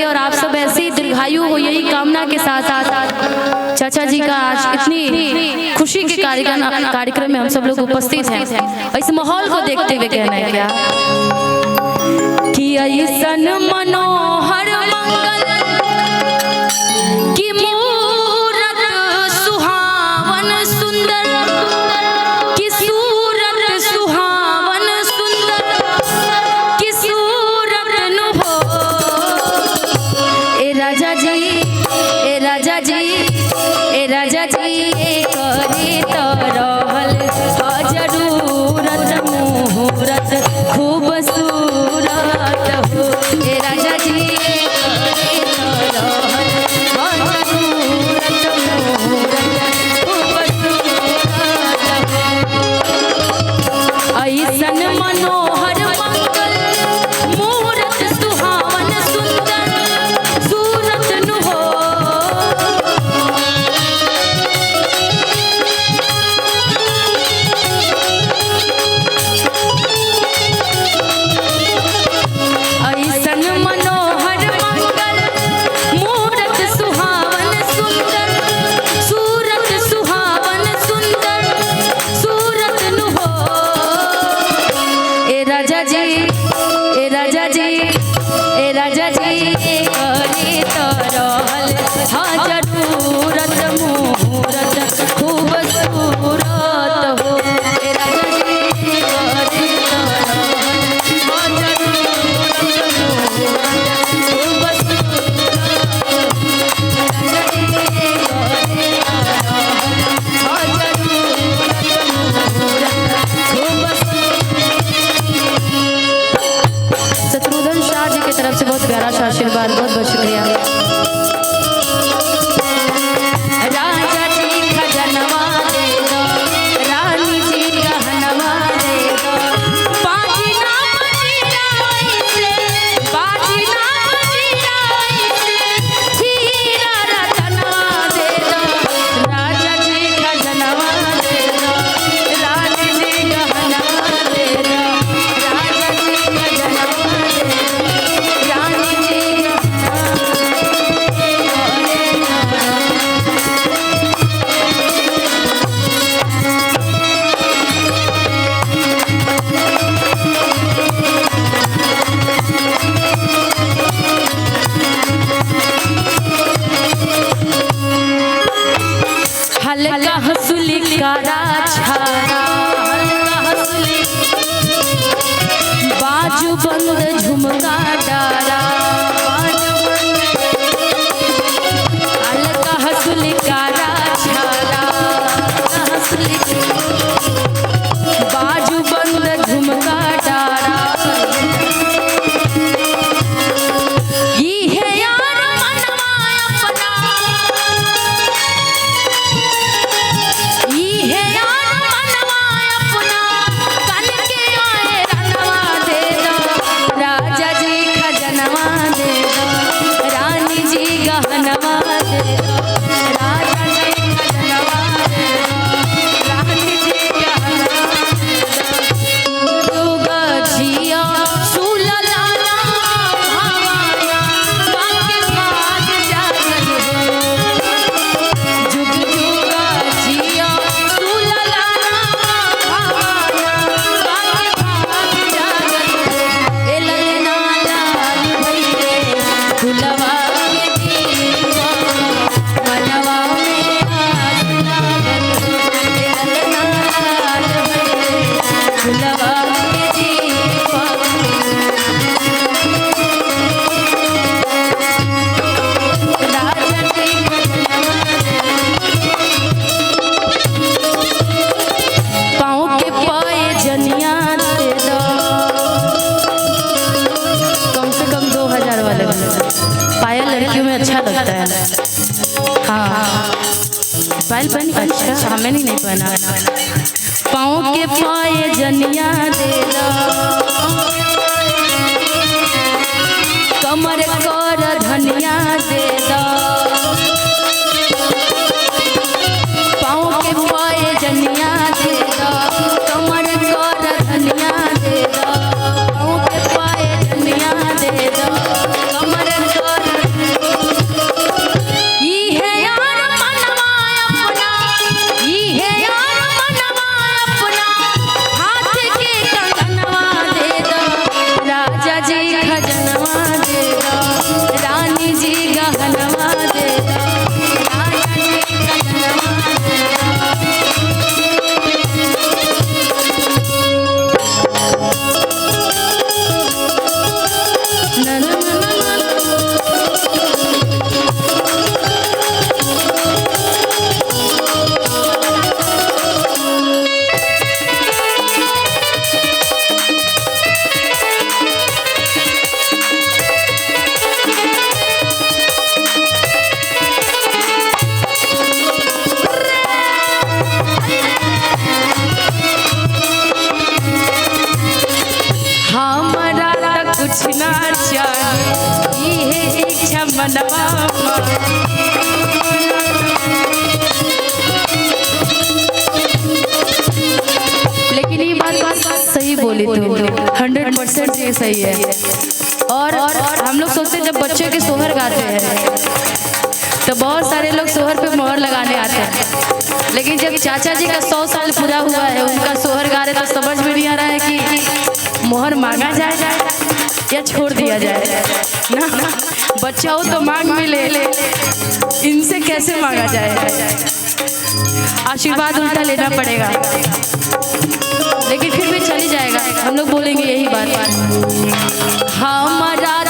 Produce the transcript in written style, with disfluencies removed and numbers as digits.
और आप सब ऐसे ही दीर्घायु हो, यही कामना के साथ साथ चाचा जी का आज इतनी खुशी के कार्यक्रम में हम सब लोग उपस्थित हैं। इस माहौल को देखते हुए कहना है क्या कि ऐसन मनोहर मंगल की मूरत सुहावन सुंदर, की सूरत सुहावन सुंदर, की सूरत नु हो। ए राजा जी, ए राजा जी, ए राजा जी करी तो रहल जरूरत मुहूर्त खूबसूरत हो। ए राजा जी करी तो रहल जरूरत मुहूर्त खूबसूरत हो। ऐसन मनोहर मंगल मुहूर्त सुहावन सुंदर सूरत नु हो। ऐसन मनोहर मंगल मुहूर्त सुहावन सुंदर सूरत सुहावन सुंदर सूरत नु हो। ए राजा जी, ए राजा जी, ए राजा जी करी तो रहल जरूरत मुहूर्त खूबसूरत हो। ए राजा जी करी तो रहल जरूरत मुहूर्त शत्रुघ्न शाह जी की तरफ से बहुत प्यारा सा आशीर्वाद, बहुत बहुत शुक्रिया। राजा जी खजनवा दे दो, रानी जी गहनवा दे दो, बाजी ना बजियाई से, बाजी ना बजियाई से, हीरा रतनवा दे दो। राजा जी खजनवा दे दो, रानी जी गहनवा दे दो, राजा जी खजनवा दे दो, रानी जी हल्का हंसुली कारा छारा, हल्का हंसुली बाजू बंद झुमका डारा, हल्का हंसुली कारा छारा, हंसुली बाजू बंद झुमका डारा। ये है यार मनवा अपना, ये है यार मनवा अपना, कन के आए रनवा दे दो। राजा जी खजनवा दे दो, रानी जी गहनवा दे दो, राजा जी खजनवा दे दो, रानी जी गहनवा दे दो। दुर्गा जिया सुललाना भवाना, बाके भाग जागल हो। जुग जुगा जिया सुललाना भवाना, बाके भाग जागल हो। ए ललना लाल भइले फुलवा के दीवा, मनवा में आस लागल हो। ए ललना लाल भइले फुलवा के दीवा, राजा जी खजनवा पाँव के पाए जनिया दे दो, कम से कम 2000 वाले पायल लड़कियों में अच्छा लगता है। हाँ पायल पहनी, अच्छा हमें नहीं पहना। पाँव के पाए जनिया दे दो, कमर कर धनिया दे दो, पाँव के पाए जनिया दे दो, कमर कर धनिया दे दो, पाँव के पाए जनिया दे दो, कमर कर इच्छा मनवा लेकिन ये बात सही बोली तू 100% ये सही है। और हम लोग सोचते जब बच्चे के सोहर गाते हैं तो बहुत सारे लोग सोहर पे मोहर लगाने आते हैं, लेकिन जब चाचा जी का 100 साल पूरा हुआ है उनका सोहर गा रहे तो समझ में नहीं आ रहा है कि मोहर मांगा जाए या छोड़ दिया जाए ना। बच्चा हो तो मांग में ले, इनसे कैसे मांगा जाए? आशीर्वाद उल्टा लेना पड़ेगा, लेकिन फिर भी चली जाएगा। हम लोग बोलेंगे यही बात, हमारा